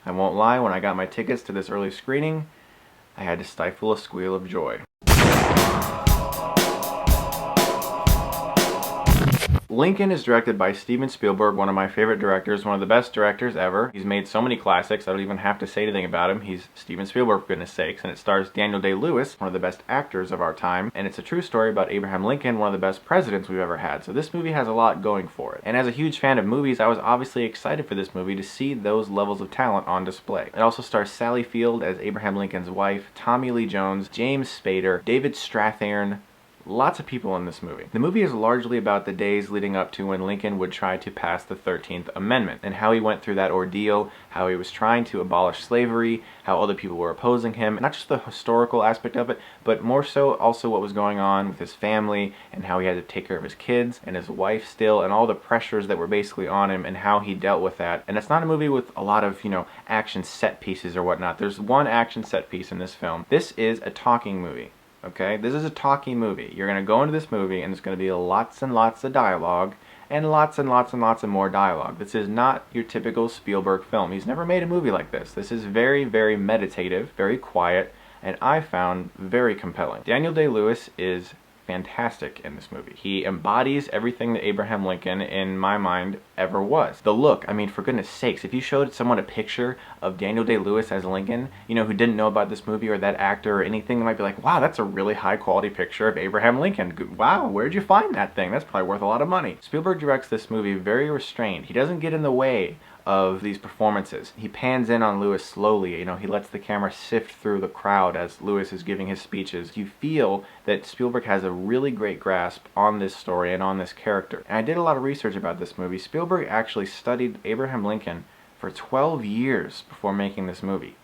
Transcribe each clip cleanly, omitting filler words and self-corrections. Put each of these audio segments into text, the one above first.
I won't lie, when I got my tickets to this early screening, I had to stifle a squeal of joy. Lincoln is directed by Steven Spielberg, one of my favorite directors, one of the best directors ever. He's made so many classics, I don't even have to say anything about him. He's Steven Spielberg, for goodness sakes, and it stars Daniel Day-Lewis, one of the best actors of our time, and it's a true story about Abraham Lincoln, one of the best presidents we've ever had. So this movie has a lot going for it. And as a huge fan of movies, I was obviously excited for this movie to see those levels of talent on display. It also stars Sally Field as Abraham Lincoln's wife, Tommy Lee Jones, James Spader, David Strathairn. Lots of people in this movie. The movie is largely about the days leading up to when Lincoln would try to pass the 13th Amendment and how he went through that ordeal, how he was trying to abolish slavery, how other people were opposing him, not just the historical aspect of it, but more so also what was going on with his family and how he had to take care of his kids and his wife still and all the pressures that were basically on him and how he dealt with that. And it's not a movie with a lot of, action set pieces or whatnot. There's one action set piece in this film. This is a talking movie. Okay, this is a talking movie. You're going to go into this movie and there's going to be lots and lots of dialogue and lots and lots and lots of more dialogue. This is not your typical Spielberg film. He's never made a movie like this. This is very, very meditative, very quiet, and I found very compelling. Daniel Day-Lewis is fantastic in this movie. He embodies everything that Abraham Lincoln, in my mind, ever was. The look, I mean, for goodness sakes, if you showed someone a picture of Daniel Day-Lewis as Lincoln, who didn't know about this movie or that actor or anything, they might be like, wow, that's a really high quality picture of Abraham Lincoln. Wow, where'd you find that thing? That's probably worth a lot of money. Spielberg directs this movie very restrained. He doesn't get in the way of these performances. He pans in on Lewis slowly, he lets the camera sift through the crowd as Lewis is giving his speeches. You feel that Spielberg has a really great grasp on this story and on this character. And I did a lot of research about this movie. Spielberg actually studied Abraham Lincoln for 12 years before making this movie.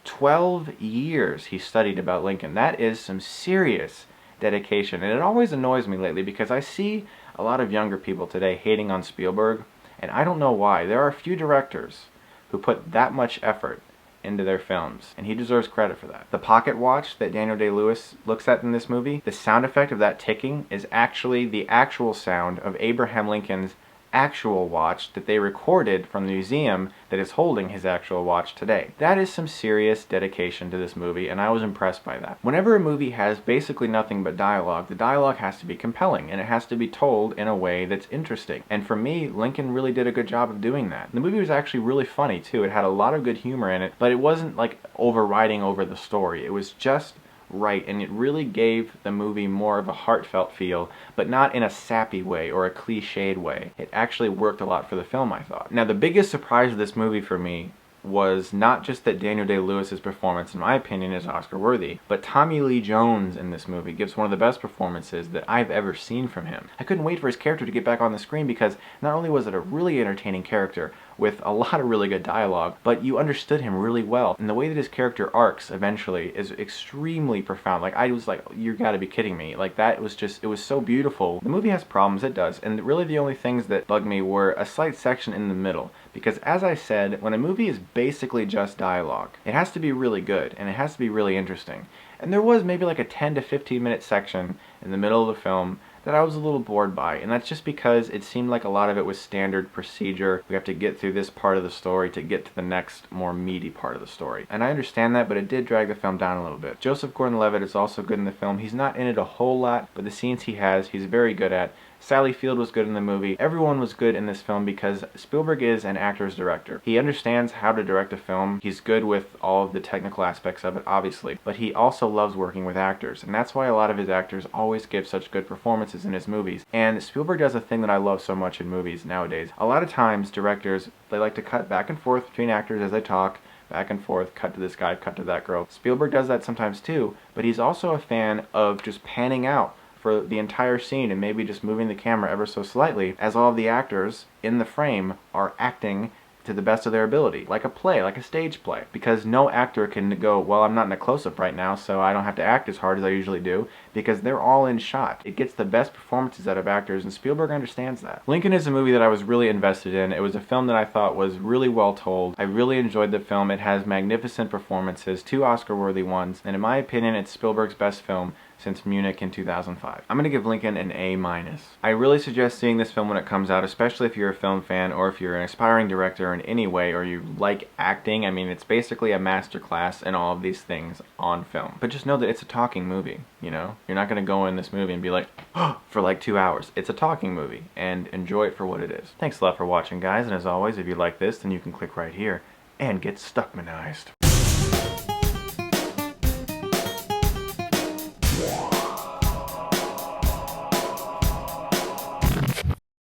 12 years he studied about Lincoln. That is some serious dedication. And it always annoys me lately because I see a lot of younger people today hating on Spielberg. And I don't know why. There are a few directors who put that much effort into their films, and he deserves credit for that. The pocket watch that Daniel Day-Lewis looks at in this movie, the sound effect of that ticking is actually the actual sound of Abraham Lincoln's actual watch that they recorded from the museum that is holding his actual watch today. That is some serious dedication to this movie, and I was impressed by that. Whenever a movie has basically nothing but dialogue, the dialogue has to be compelling, and it has to be told in a way that's interesting. And for me, Lincoln really did a good job of doing that. The movie was actually really funny too. It had a lot of good humor in it, but it wasn't like overriding over the story. It was just right, and it really gave the movie more of a heartfelt feel, but not in a sappy way or a cliched way. It actually worked a lot for the film, I thought. Now, the biggest surprise of this movie for me was not just that Daniel Day-Lewis's performance, in my opinion, is Oscar-worthy, but Tommy Lee Jones in this movie gives one of the best performances that I've ever seen from him. I couldn't wait for his character to get back on the screen because not only was it a really entertaining character with a lot of really good dialogue, but you understood him really well. And the way that his character arcs eventually is extremely profound. Like, I was like, you gotta be kidding me. Like, that was just, it was so beautiful. The movie has problems, it does, and really the only things that bugged me were a slight section in the middle. Because as I said, when a movie is basically just dialogue, it has to be really good, and it has to be really interesting. And there was maybe like a 10 to 15 minute section in the middle of the film that I was a little bored by, and that's just because it seemed like a lot of it was standard procedure. We have to get through this part of the story to get to the next more meaty part of the story. And I understand that, but it did drag the film down a little bit. Joseph Gordon-Levitt is also good in the film. He's not in it a whole lot, but the scenes he has, he's very good at. Sally Field was good in the movie. Everyone was good in this film because Spielberg is an actor's director. He understands how to direct a film. He's good with all of the technical aspects of it, obviously, but he also loves working with actors, and that's why a lot of his actors always give such good performances in his movies. And Spielberg does a thing that I love so much in movies nowadays. A lot of times, directors, they like to cut back and forth between actors as they talk, back and forth, cut to this guy, cut to that girl. Spielberg does that sometimes too, but he's also a fan of just panning out for the entire scene and maybe just moving the camera ever so slightly as all of the actors in the frame are acting to the best of their ability, like a play, like a stage play. Because no actor can go, well, I'm not in a close-up right now, so I don't have to act as hard as I usually do, because they're all in shot. It gets the best performances out of actors, and Spielberg understands that. Lincoln is a movie that I was really invested in. It was a film that I thought was really well told. I really enjoyed the film. It has magnificent performances, 2 Oscar-worthy ones, and in my opinion, it's Spielberg's best film since Munich in 2005. I'm gonna give Lincoln an A-. I really suggest seeing this film when it comes out, especially if you're a film fan or if you're an aspiring director in any way or you like acting. I mean, it's basically a masterclass in all of these things on film. But just know that it's a talking movie, you know? You're not gonna go in this movie and be like, for like 2 hours. It's a talking movie, and enjoy it for what it is. Thanks a lot for watching, guys, and as always, if you like this, then you can click right here and get Stuckmanized.